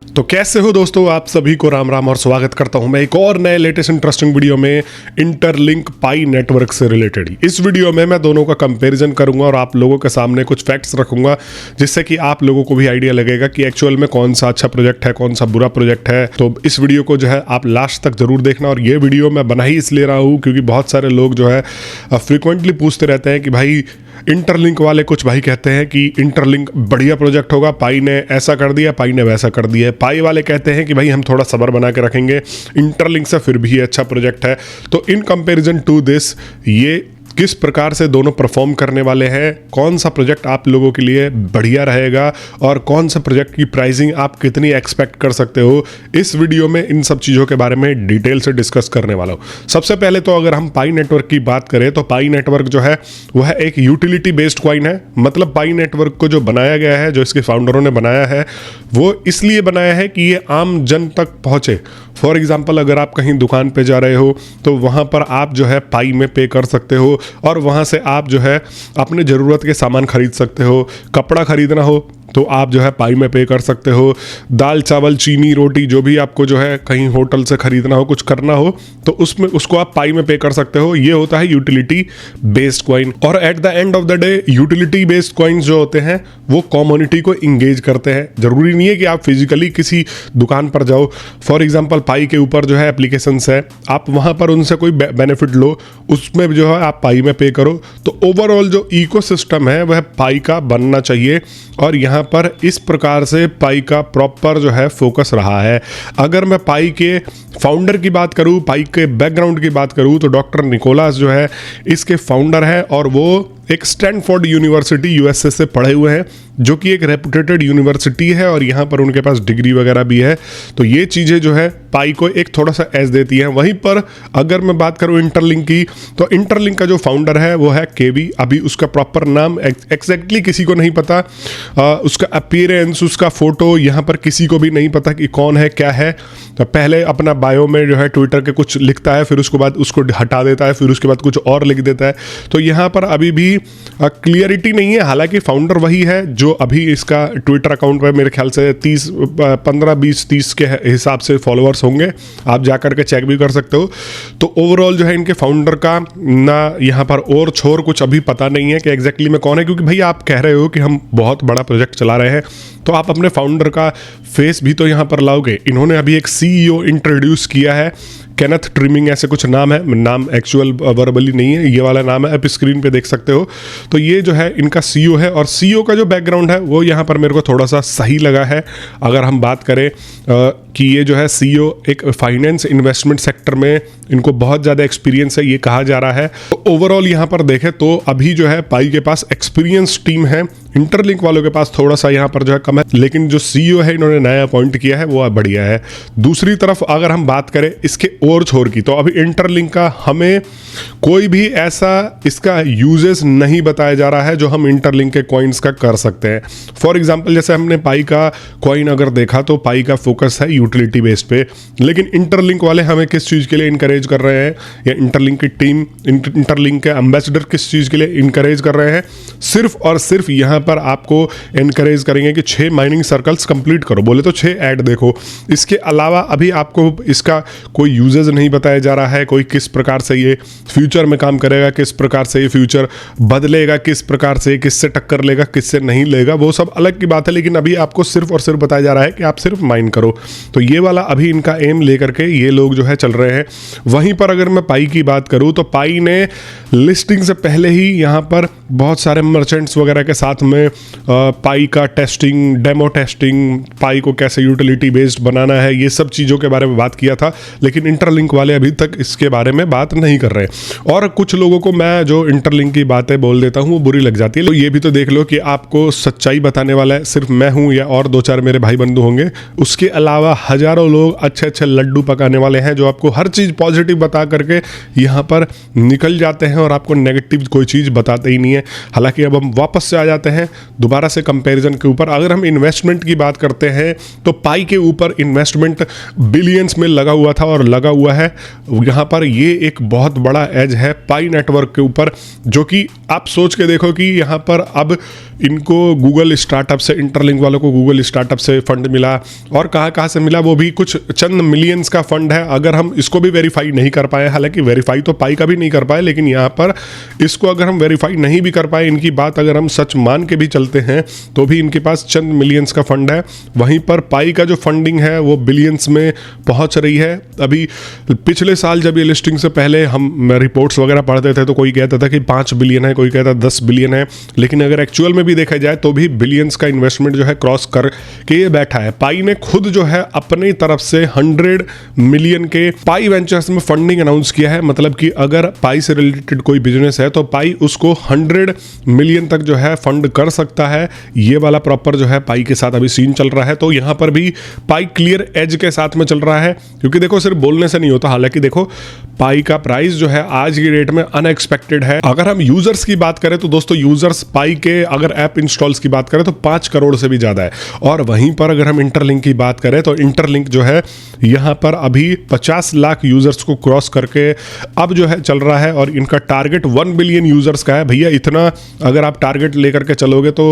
तो कैसे हो दोस्तों, आप सभी को राम राम और स्वागत करता हूं मैं एक और नए लेटेस्ट इंटरेस्टिंग वीडियो में इंटरलिंक पाई नेटवर्क से रिलेटेड। इस वीडियो में मैं दोनों का कंपैरिजन करूंगा और आप लोगों के सामने कुछ फैक्ट्स रखूंगा जिससे कि आप लोगों को भी आइडिया लगेगा कि एक्चुअल में कौन सा अच्छा प्रोजेक्ट है, कौन सा बुरा प्रोजेक्ट है। तो इस वीडियो को जो है आप लास्ट तक जरूर देखना। और ये वीडियो मैं बना ही इसलिए रहा हूँ क्योंकि बहुत सारे लोग जो है फ्रिक्वेंटली पूछते रहते हैं कि भाई इंटरलिंक वाले कुछ भाई कहते हैं कि इंटरलिंक बढ़िया प्रोजेक्ट होगा, पाई ने ऐसा कर दिया, पाई ने वैसा कर दिया। पाई वाले कहते हैं कि भाई हम थोड़ा सब्र बना के रखेंगे, इंटरलिंक से फिर भी अच्छा प्रोजेक्ट है। तो इन कंपैरिजन टू दिस, ये किस प्रकार से दोनों परफॉर्म करने वाले हैं, कौन सा प्रोजेक्ट आप लोगों के लिए बढ़िया रहेगा और कौन सा प्रोजेक्ट की प्राइसिंग आप कितनी एक्सपेक्ट कर सकते हो, इस वीडियो में इन सब चीज़ों के बारे में डिटेल से डिस्कस करने वाला हूँ। सबसे पहले तो अगर हम पाई नेटवर्क की बात करें तो पाई नेटवर्क जो है वह एक यूटिलिटी बेस्ड कॉइन है। मतलब पाई नेटवर्क को जो बनाया गया है, जो इसके फाउंडरों ने बनाया है, वो इसलिए बनाया है कि ये आम जन तक पहुँचे। फॉर एग्जाम्पल, अगर आप कहीं दुकान पे जा रहे हो तो वहाँ पर आप जो है पाई में पे कर सकते हो और वहाँ से आप जो है अपने ज़रूरत के सामान खरीद सकते हो। कपड़ा खरीदना हो तो आप जो है पाई में पे कर सकते हो। दाल चावल चीनी रोटी जो भी आपको जो है कहीं होटल से खरीदना हो, कुछ करना हो तो उसमें उसको आप पाई में पे कर सकते हो। ये होता है यूटिलिटी बेस्ड कॉइन। और at the end of the day utility based coins जो होते हैं वो कम्युनिटी को इंगेज करते हैं। जरूरी नहीं है कि आप फिजिकली किसी दुकान पर जाओ। फॉर एग्जाम्पल, पाई के ऊपर जो है एप्लीकेशंस है, आप वहाँ पर उनसे कोई बेनिफिट लो, उसमें जो है आप पाई में पे करो। तो ओवरऑल जो इकोसिस्टम है वह पाई का बनना चाहिए और यहाँ पर इस प्रकार से पाई का प्रॉपर जो है फोकस रहा है। अगर मैं पाई के फाउंडर की बात करूं, पाई के बैकग्राउंड की बात करूं तो डॉक्टर निकोलस जो है इसके फाउंडर है और वो एक स्टैनफोर्ड यूनिवर्सिटी यूएसए से पढ़े हुए हैं, जो कि एक रेपुटेटेड यूनिवर्सिटी है और यहाँ पर उनके पास डिग्री वगैरह भी है। तो ये चीज़ें जो है पाई को एक थोड़ा सा एज देती हैं। वहीं पर अगर मैं बात करूँ इंटरलिंक की, तो इंटरलिंक का जो फाउंडर है वो है केवी। अभी उसका प्रॉपर नाम एग्जैक्टली किसी को नहीं पता, उसका अपीयरेंस, उसका फोटो यहाँ पर किसी को भी नहीं पता कि कौन है क्या है। तो पहले अपना बायो में जो है ट्विटर के कुछ लिखता है, फिर उसके बाद उसको हटा देता है, फिर उसके बाद कुछ और लिख देता है। तो यहाँ पर अभी भी क्लियरिटी नहीं है। हालांकि फाउंडर वही है जो अभी इसका ट्विटर अकाउंट पे मेरे ख्याल से 15-20-30 के हिसाब से फॉलोअर्स होंगे, आप जाकर के चेक भी कर सकते हो। तो ओवरऑल जो है इनके फाउंडर का ना यहाँ पर और छोर कुछ अभी पता नहीं है कि एग्जैक्टली में कौन है, क्योंकि भाई आप कह रहे हो कि हम बहुत बड़ा प्रोजेक्ट चला रहे हैं तो आप अपने फाउंडर का फेस भी तो यहाँ पर लाओगे। इन्होंने अभी एक सीईओ इंट्रोड्यूस किया है, केनेथ ट्रिमिंग ऐसे कुछ नाम है, नाम एक्चुअल वर्बली नहीं है, ये वाला नाम है, आप स्क्रीन पे देख सकते हो। तो ये जो है इनका सीईओ है और सीईओ का जो बैकग्राउंड है वो यहाँ पर मेरे को थोड़ा सा सही लगा है। अगर हम बात करें कि ये जो है सीईओ एक फाइनेंस इन्वेस्टमेंट सेक्टर में इनको बहुत ज़्यादा एक्सपीरियंस है, ये कहा जा रहा है। तो ओवरऑल यहाँ पर देखें तो अभी जो है पाई के पास एक्सपीरियंस टीम है, इंटरलिंक वालों के पास थोड़ा सा यहाँ पर जो है कम है, लेकिन जो सीईओ है इन्होंने नया अपॉइंट किया है वो बढ़िया है। दूसरी तरफ अगर हम बात करें इसके और छोर की, तो अभी इंटरलिंक का हमें कोई भी ऐसा इसका यूजेस नहीं बताया जा रहा है जो हम इंटरलिंक के कॉइन्स का कर सकते हैं। फॉर एग्जांपल, जैसे हमने पाई का कॉइन अगर देखा तो पाई का फोकस है यूटिलिटी बेस्ड पे, लेकिन इंटरलिंक वाले हमें किस चीज़ के लिए इनकरेज कर रहे हैं, या इंटरलिंक की टीम, इंटरलिंक के एम्बेसडर किस चीज़ के लिए इनकरेज कर रहे हैं? सिर्फ और सिर्फ यहाँ पर आपको इनकरेज करेंगे कि 6 माइनिंग सर्कल्स कंप्लीट करो, बोले तो 6 ऐड देखो। इसके अलावा अभी आपको इसका कोई यूजेस नहीं बताया जा रहा है, कोई किस प्रकार से ये फ्यूचर में काम करेगा, किस प्रकार से ये फ्यूचर बदलेगा, किस प्रकार से किससे टक्कर लेगा, किससे नहीं लेगा, वो सब अलग की बात है। लेकिन अभी आपको सिर्फ और सिर्फ बताया जा रहा है कि आप सिर्फ माइन करो। तो ये वाला अभी इनका एम लेकर के ये लोग जो है चल रहे हैं। वहीं पर अगर मैं पाई की बात करूं तो पाई ने लिस्टिंग से पहले ही यहाँ पर बहुत सारे मर्चेंट्स वगैरह के साथ में पाई का टेस्टिंग, डेमो टेस्टिंग, पाई को कैसे यूटिलिटी बेस्ड बनाना है, ये सब चीज़ों के बारे में बात किया था। लेकिन इंटरलिंक वाले अभी तक इसके बारे में बात नहीं कर रहे। और कुछ लोगों को मैं जो इंटरलिंक की बातें बोल देता हूँ वो बुरी लग जाती है। तो ये भी तो देख लो कि आपको सच्चाई बताने वाला है सिर्फ मैं हूँ या और 2-4 मेरे भाई बंधु होंगे। उसके अलावा हजारों लोग अच्छे अच्छे लड्डू पकाने वाले हैं जो आपको हर चीज़ पॉजिटिव बता करके यहाँ पर निकल जाते हैं और आपको नेगेटिव कोई चीज़ बताते ही नहीं है। हालांकि अब हम वापस से आ जाते हैं दोबारा से कंपैरिजन के ऊपर। अगर हम इन्वेस्टमेंट की बात करते हैं तो पाई के ऊपर इन्वेस्टमेंट बिलियंस में लगा हुआ था और लगा हुआ है। यहाँ पर ये एक बहुत बड़ा एज है पाई नेटवर्क के ऊपर, जो कि आप सोच के देखो कि यहाँ पर अब इनको गूगल स्टार्टअप से, इंटरलिंक वालों को गूगल स्टार्टअप से फंड मिला, और कहाँ से मिला वो भी कुछ चंद मिलियंस का फंड है। अगर हम इसको भी वेरीफाई नहीं कर पाए, हालांकि वेरीफाई तो पाई का भी नहीं कर पाए, लेकिन यहाँ पर इसको अगर हम वेरीफाई नहीं भी कर पाए, इनकी बात अगर हम सच मान के भी चलते हैं, तो भी इनके पास चंद मिलियंस का फंड है। वहीं पर पाई का जो फंडिंग है वो बिलियंस में पहुंच रही है। अभी पिछले साल जब ये लिस्टिंग से पहले हम रिपोर्ट्स वगैरह पढ़ते थे तो कोई कहता था कि 5 बिलियन है, कोई कहता 10 बिलियन है, लेकिन अगर एक्चुअल में भी देखा जाए तो भी बिलियंस का इन्वेस्टमेंट जो है क्रॉस कर के ये बैठा है। पाई ने खुद जो है अपनी तरफ से 100 मिलियन के पाई वेंचर्स में फंडिंग अनाउंस किया है। मतलब कि अगर पाई से रिलेटेड कोई बिजनेस है तो पाई उसको 100 मिलियन तक जो है फंड कर सकता है। ये वाला प्रॉपर जो है पाई के साथ अभी सीन चल रहा है। तो यहां पर भी पाई क्लियर एज के साथ में चल रहा है, क्योंकि देखो सिर्फ बोलने से नहीं होता। हालांकि देखो पाई का प्राइस जो है आज की डेट में अनएक्सपेक्टेड है। अगर हम यूजर्स की बात करें तो दोस्तों यूजर्स पाई के अगर ऐप इंस्टॉल्स की बात करें तो 5 करोड़ से भी ज्यादा है। और वहीं पर अगर हम इंटरलिंक की बात करें तो इंटरलिंक जो है यहां पर अभी 50 लाख यूजर्स को क्रॉस करके अब जो है चल रहा है, और इनका टारगेट 1 बिलियन यूजर्स का है। भैया इतना अगर आप टारगेट लेकर के चलोगे तो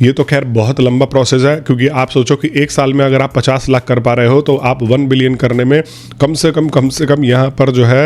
ये तो खैर बहुत लंबा प्रोसेस है, क्योंकि आप सोचो कि एक साल में अगर आप 50 लाख कर पा रहे हो तो आप 1 बिलियन करने में कम से कम यहाँ पर जो है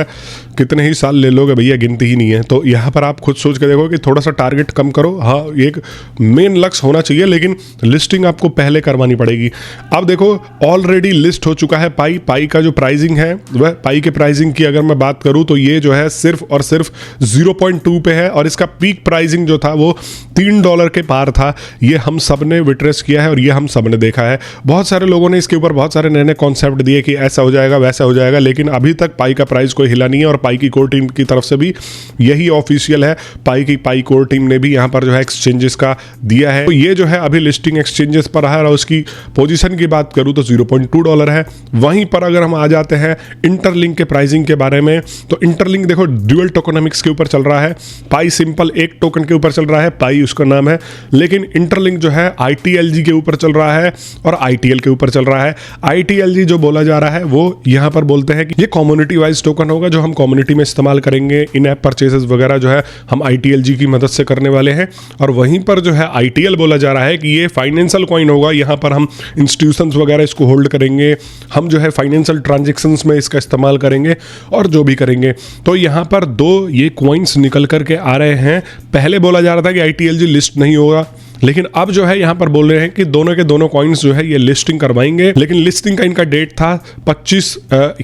कितने ही साल ले लोगे भैया, गिनती ही नहीं है। तो यहाँ पर आप खुद सोच के देखो कि थोड़ा सा टारगेट कम करो। हाँ, एक मेन लक्ष्य होना चाहिए, लेकिन लिस्टिंग आपको पहले करवानी पड़ेगी। अब देखो ऑलरेडी लिस्ट हो चुका है पाई का जो प्राइसिंग है, वह पाई के प्राइसिंग की अगर मैं बात करूं तो ये जो है सिर्फ और सिर्फ 0.2 पे है, और इसका पीक प्राइसिंग जो था वो $3 के पार था। ये हम सब ने विटनेस किया है और ये हम सब ने देखा है। बहुत सारे लोगों ने इसके ऊपर बहुत सारे नए नए कॉन्सेप्ट दिए कि ऐसा हो जाएगा वैसा हो जाएगा, लेकिन अभी तक पाई का प्राइस कोई हिला नहीं है। और पाई की कोर टीम की तरफ से भी यही ऑफिशियल है। पाई कोर टीम ने भी यहाँ पर जो है एक्सचेंजेस का दिया है। तो ये जो है अभी लिस्टिंग एक्सचेंजेस पर है, और उसकी पोजीशन की बात करूँ तो $0.2 है। वहीं पर अगर हम आ जाते हैं इंटरलिंक के प्राइसिंग के बारे में, तो इंटरलिंक देखो ड्यूअल टोकनोमिक्स के ऊपर चल रहा है। पाई सिंपल एक टोकन के ऊपर चल रहा है, पाई उसका नाम है, लेकिन इंटरलिंक जो है ITLG के ऊपर चल रहा है और ITL के ऊपर चल रहा है। ITLG जो बोला जा रहा है वो यहाँ पर बोलते हैं कि ये कम्युनिटी वाइज टोकन होगा, जो हम कम्युनिटी में इस्तेमाल करेंगे। इन ऐप परचेसेस वगैरह जो है हम ITLG की मदद से करने वाले हैं। और वहीं पर जो है ITL बोला जा रहा है कि ये फाइनेंशियल कॉइन होगा। यहाँ पर हम इंस्टीट्यूशंस वगैरह इसको होल्ड करेंगे, हम जो है फाइनेंशियल ट्रांजेक्शन्स में इसका इस्तेमाल करेंगे और जो भी करेंगे। तो यहाँ पर 2 ये कॉइन्स निकल करके आ रहे हैं। पहले बोला जा रहा था कि ITLG लिस्ट नहीं होगा, लेकिन अब जो है यहाँ पर बोल रहे हैं कि दोनों के दोनों कॉइन्स जो है ये लिस्टिंग करवाएंगे। लेकिन लिस्टिंग का इनका डेट था 25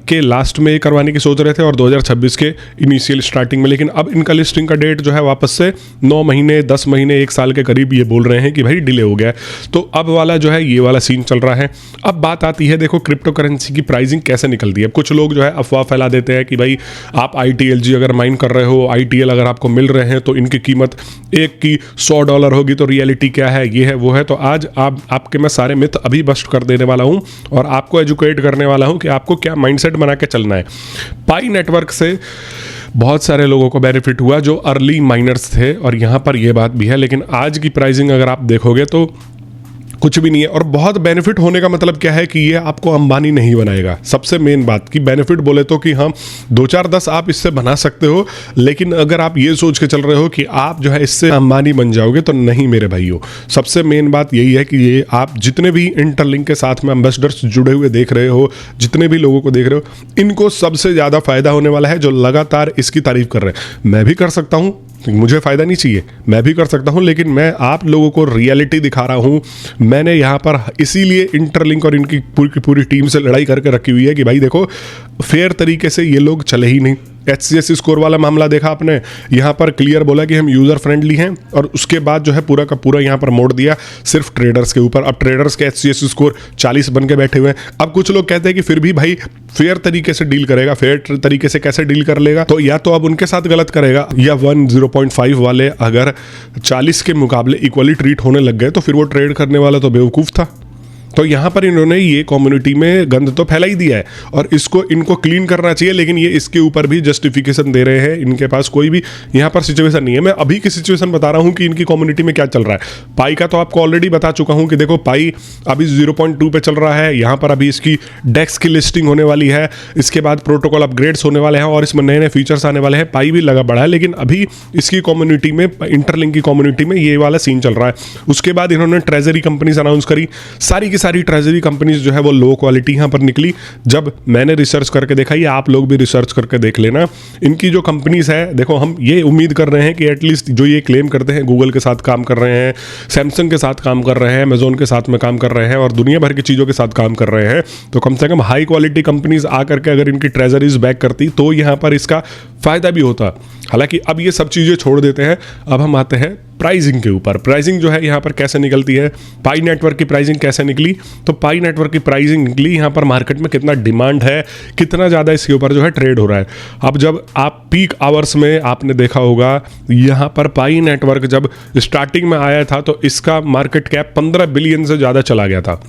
के लास्ट में करवाने की सोच रहे थे और 2026 के इनिशियल स्टार्टिंग में, लेकिन अब इनका लिस्टिंग का डेट जो है वापस से 9 महीने 10 महीने 1 साल के करीब ये बोल रहे हैं कि भाई डिले हो गया। तो अब वाला जो है ये वाला सीन चल रहा है। अब बात आती है देखो क्रिप्टो करेंसी की प्राइसिंग कैसे निकलती है। कुछ लोग जो है अफवाह फैला देते हैं कि भाई आप ITLG अगर माइन कर रहे हो, ITL अगर आपको मिल रहे हैं तो इनकी कीमत एक की $100 होगी। तो रियलिटी क्या है, ये है वो है। तो आज आपके मैं सारे मिथ अभी बस्ट कर देने वाला हूं और आपको एजुकेट करने वाला हूं कि आपको क्या माइंडसेट बना के चलना है। पाई नेटवर्क से बहुत सारे लोगों को बेनिफिट हुआ जो अर्ली माइनर्स थे, और यहां पर यह बात भी है। लेकिन आज की प्राइसिंग अगर आप देखोगे तो कुछ भी नहीं है। और बहुत बेनिफिट होने का मतलब क्या है कि ये आपको अंबानी नहीं बनाएगा। सबसे मेन बात कि बेनिफिट बोले तो कि हम 2-4-10 आप इससे बना सकते हो, लेकिन अगर आप ये सोच के चल रहे हो कि आप जो है इससे अंबानी बन जाओगे तो नहीं मेरे भाइयों। सबसे मेन बात यही है कि ये आप जितने भी इंटरलिंक के साथ में एम्बेसडर्स जुड़े हुए देख रहे हो, जितने भी लोगों को देख रहे हो, इनको सबसे ज़्यादा फायदा होने वाला है जो लगातार इसकी तारीफ कर रहे हैं। मैं भी कर सकता हूँ, मुझे फ़ायदा नहीं चाहिए, मैं भी कर सकता हूं, लेकिन मैं आप लोगों को रियलिटी दिखा रहा हूं। मैंने यहां पर इसीलिए इंटरलिंक और इनकी पूरी टीम से लड़ाई करके रखी हुई है कि भाई देखो फेयर तरीके से ये लोग चले ही नहीं। HCS स्कोर वाला मामला देखा आपने, यहाँ पर क्लियर बोला कि हम यूज़र फ्रेंडली हैं, और उसके बाद जो है पूरा का पूरा यहाँ पर मोड़ दिया सिर्फ ट्रेडर्स के ऊपर। अब ट्रेडर्स के HCS स्कोर 40 बन के बैठे हुए हैं। अब कुछ लोग कहते हैं कि फिर भी भाई फेयर तरीके से डील करेगा, फेयर तरीके से कैसे डील कर लेगा, तो या तो अब उनके साथ गलत करेगा, या 0.5 वाले अगर 40 के मुकाबले इक्वली ट्रीट होने लग गए तो फिर वो ट्रेड करने वाला तो बेवकूफ़ था। तो यहाँ पर इन्होंने ये कम्युनिटी में गंद तो फैला ही दिया है और इसको इनको क्लीन करना चाहिए, लेकिन ये इसके ऊपर भी जस्टिफिकेशन दे रहे हैं। इनके पास कोई भी यहाँ पर सिचुएशन नहीं है। मैं अभी की सिचुएशन बता रहा हूँ कि इनकी कम्युनिटी में क्या चल रहा है। पाई का तो आपको ऑलरेडी बता चुका हूँ कि देखो पाई अभी 0.2 पे चल रहा है। यहाँ पर अभी इसकी डेक्स की लिस्टिंग होने वाली है, इसके बाद प्रोटोकॉल अपग्रेड्स होने वाले हैं और इसमें नए नए फीचर्स आने वाले हैं। पाई भी लगा बढ़ा है, लेकिन अभी इसकी कम्युनिटी में, इंटरलिंक की कम्युनिटी में ये वाला सीन चल रहा है। उसके बाद इन्होंने ट्रेजरी कंपनीज अनाउंस करी। सारी की सारी ट्रेजरी कंपनीज जो है वो लो क्वालिटी यहाँ पर निकली। जब मैंने रिसर्च करके देखा, ये आप लोग भी रिसर्च करके देख लेना, इनकी जो कंपनीज है, देखो हम ये उम्मीद कर रहे हैं कि एटलीस्ट जो ये क्लेम करते हैं गूगल के साथ काम कर रहे हैं, सैमसंग के साथ काम कर रहे हैं, अमेजोन के साथ में काम कर रहे हैं और दुनिया भर की चीज़ों के साथ काम कर रहे हैं, तो कम से कम हाई क्वालिटी कंपनीज आकर के अगर इनकी ट्रेजरीज बैक करती तो यहाँ पर इसका फायदा भी होता। हालांकि अब ये सब चीज़ें छोड़ देते हैं, अब हम आते हैं प्राइसिंग के ऊपर। प्राइसिंग जो है यहाँ पर कैसे निकलती है, पाई नेटवर्क की प्राइसिंग कैसे निकली, तो पाई नेटवर्क की प्राइसिंग निकली यहाँ पर मार्केट में कितना डिमांड है, कितना ज़्यादा इसके ऊपर जो है ट्रेड हो रहा है। अब जब आप पीक आवर्स में आपने देखा होगा, यहाँ पर पाई नेटवर्क जब स्टार्टिंग में आया था तो इसका मार्केट कैप 15 बिलियन से ज़्यादा चला गया था।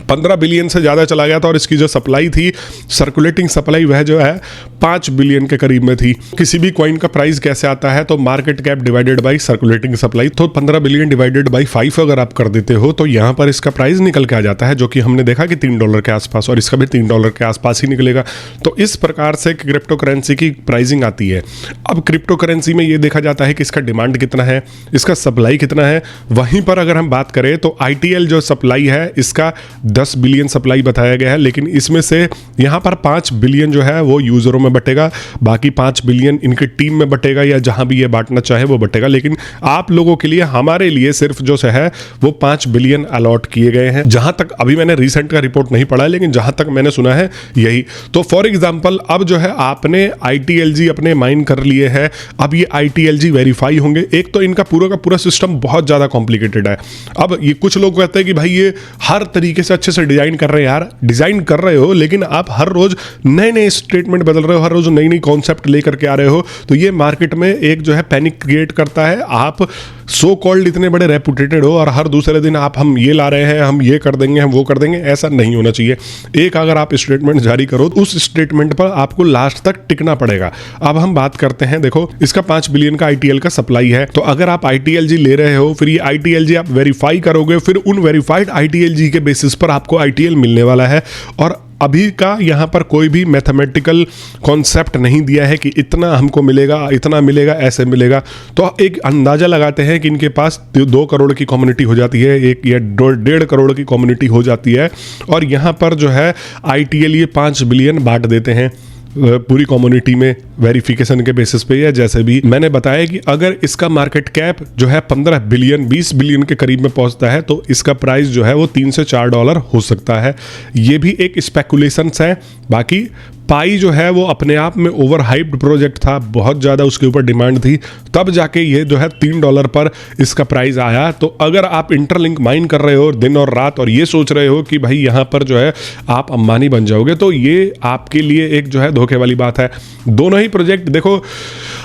15 बिलियन से ज़्यादा चला गया था और इसकी जो सप्लाई थी, सर्कुलेटिंग सप्लाई, वह जो है 5 बिलियन के करीब में थी। किसी भी कॉइन का प्राइस कैसे आता है, तो market cap divided by circulating supply, तो 15 बिलियन डिवाइडेड बाई 5 अगर आप कर देते हो तो यहाँ पर इसका प्राइस निकल के आ जाता है, जो कि हमने देखा कि $3 के आसपास, और इसका भी $3 के आसपास ही निकलेगा। तो इस प्रकार से क्रिप्टो करेंसी की प्राइसिंग आती है। अब क्रिप्टो करेंसी में ये देखा जाता है कि इसका डिमांड कितना है, इसका सप्लाई कितना है। वहीं पर अगर हम बात करें तो ITL जो सप्लाई है, इसका 10 बिलियन सप्लाई बताया गया है, लेकिन इसमें से यहाँ पर 5 बिलियन जो है वो यूजरों में बटेगा, बाकी 5 बिलियन इनकी टीम में बटेगा या जहां भी ये बांटना चाहे वो बटेगा। लेकिन आप लोगों के लिए, हमारे लिए सिर्फ जो है वो 5 बिलियन अलॉट किए गए हैं, जहां तक अभी मैंने रिसेंट का रिपोर्ट नहीं पढ़ा, लेकिन जहां तक मैंने सुना है यही। तो फॉर एग्जाम्पल अब जो है आपने ITLG अपने माइन कर लिए है, अब ये ITLG वेरीफाई होंगे। एक तो इनका पूरा का पूरा सिस्टम बहुत ज्यादा कॉम्प्लिकेटेड है। अब ये कुछ लोग कहते हैं कि भाई ये हर तरीके से अच्छे से डिजाइन कर रहे हैं। यार डिजाइन कर रहे हो, लेकिन आप हर रोज नए नए स्टेटमेंट बदल रहे हो, हर रोज नई नई कॉन्सेप्ट लेकर के आ रहे हो, तो ये मार्केट में एक जो है पैनिक क्रिएट करता है। आप सो कॉल्ड इतने बड़े रेपुटेटेड हो और हर दूसरे दिन आप हम ये ला रहे हैं, हम ये कर देंगे, हम वो कर देंगे, ऐसा नहीं होना चाहिए। एक अगर आप स्टेटमेंट जारी करो तो उस स्टेटमेंट पर आपको लास्ट तक टिकना पड़ेगा। अब हम बात करते हैं, देखो इसका 5 बिलियन का ITL का सप्लाई है, तो अगर आप ITLG ले रहे हो, फिर ये ITLG आप वेरीफाई करोगे, फिर उन वेरीफाइड ITLG के बेसिस पर आपको ITL मिलने वाला है। और अभी का यहाँ पर कोई भी मैथमेटिकल कॉन्सेप्ट नहीं दिया है कि इतना हमको मिलेगा, इतना मिलेगा, ऐसे मिलेगा। तो एक अंदाजा लगाते हैं कि इनके पास 2 करोड़ की कम्युनिटी हो जाती है, 1 या 1.5 करोड़ की कम्युनिटी हो जाती है, और यहाँ पर जो है ITL ये 5 बिलियन बांट देते हैं पूरी कम्युनिटी में वेरिफिकेशन के बेसिस पे। या जैसे भी मैंने बताया कि अगर इसका मार्केट कैप जो है 15 बिलियन 20 बिलियन के करीब में पहुंचता है, तो इसका प्राइस जो है वो $3 से $4 हो सकता है। ये भी एक स्पेकुलेशंस है। बाकी पाई जो है वो अपने आप में ओवर हाइप्ड प्रोजेक्ट था, बहुत ज़्यादा उसके ऊपर डिमांड थी, तब जाके ये जो है $3 पर इसका प्राइस आया। तो अगर आप इंटरलिंक माइन कर रहे हो दिन और रात और ये सोच रहे हो कि भाई यहाँ पर जो है आप अंबानी बन जाओगे, तो ये आपके लिए एक जो है धोखे वाली बात है। दोनों ही प्रोजेक्ट देखो,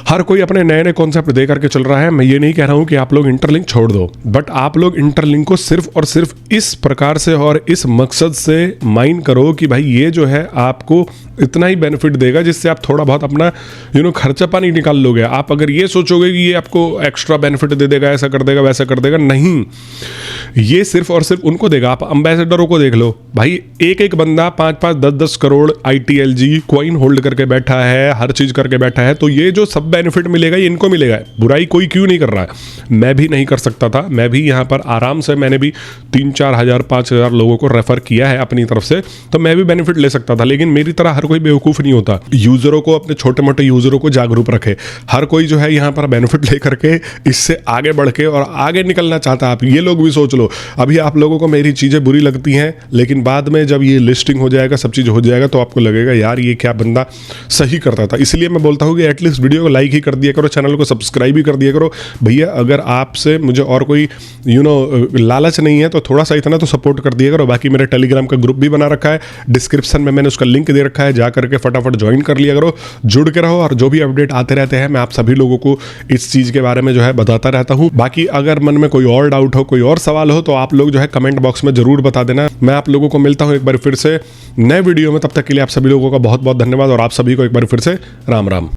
हर कोई अपने नए नए कॉन्सेप्ट दे करके चल रहा है। मैं ये नहीं कह रहा हूँ कि आप लोग इंटरलिंक छोड़ दो, बट आप लोग इंटरलिंक को सिर्फ और सिर्फ इस प्रकार से और इस मकसद से माइन करो कि भाई ये जो है आपको इतना ही बेनिफिट देगा जिससे आप थोड़ा बहुत अपना खर्चा पानी निकाल लोगे। आप अगर ये सोचोगे कि ये आपको एक्स्ट्रा बेनिफिट दे देगा, ऐसा कर देगा, वैसा कर देगा, नहीं, ये सिर्फ और सिर्फ उनको देगा। आप एम्बेसडरों को देख लो भाई, एक एक बंदा 5-5, 10-10 करोड़ ITLG कॉइन होल्ड करके बैठा है, हर चीज करके बैठा है, तो ये जो सब बेनिफिट मिलेगा ये इनको मिलेगा। बुराई कोई क्यों नहीं कर रहा है, मैं भी नहीं कर सकता था, मैं भी यहाँ पर आराम से, मैंने भी 3-4 हज़ार 5 हज़ार लोगों को रेफर किया है अपनी तरफ से, तो मैं भी बेनिफिट ले सकता था। लेकिन मेरी तरह हर कोई बेवकूफ़ नहीं होता। यूजरों को, अपने छोटे मोटे यूजरों को जागरूक रखे। हर कोई जो है यहाँ पर बेनिफिट ले करके इससे आगे बढ़ के और आगे निकलना चाहता है। आप ये लोग भी सोच लो, अभी आप लोगों को मेरी चीज़ें बुरी लगती हैं, लेकिन बाद में जब ये लिस्टिंग हो जाएगा, सब चीज़ हो जाएगा, तो आपको लगेगा यार ये क्या बंदा सही करता था। इसलिए मैं बोलता हूँ कि एटलीस्ट वीडियो को लाइक ही कर दिया करो, चैनल को सब्सक्राइब भी कर दिया करो। भैया अगर आपसे मुझे और कोई लालच नहीं है तो थोड़ा सा इतना तो सपोर्ट कर दिया करो। बाकी मेरे टेलीग्राम का ग्रुप भी बना रखा है, डिस्क्रिप्शन में मैंने उसका लिंक दे रखा है, जा करके फटाफट ज्वाइन कर लिया करो, जुड़ के रहो, और जो भी अपडेट आते रहते हैं मैं आप सभी लोगों को इस चीज़ के बारे में जो है बताता रहता हूँ। बाकी अगर मन में कोई और डाउट हो, कोई और सवाल इस्तेमाल हो तो आप लोग जो है कमेंट बॉक्स में जरूर बता देना। मैं आप लोगों को मिलता हूँ एक बार फिर से नए वीडियो में, तब तक के लिए आप सभी लोगों का बहुत बहुत धन्यवाद और आप सभी को एक बार फिर से राम राम।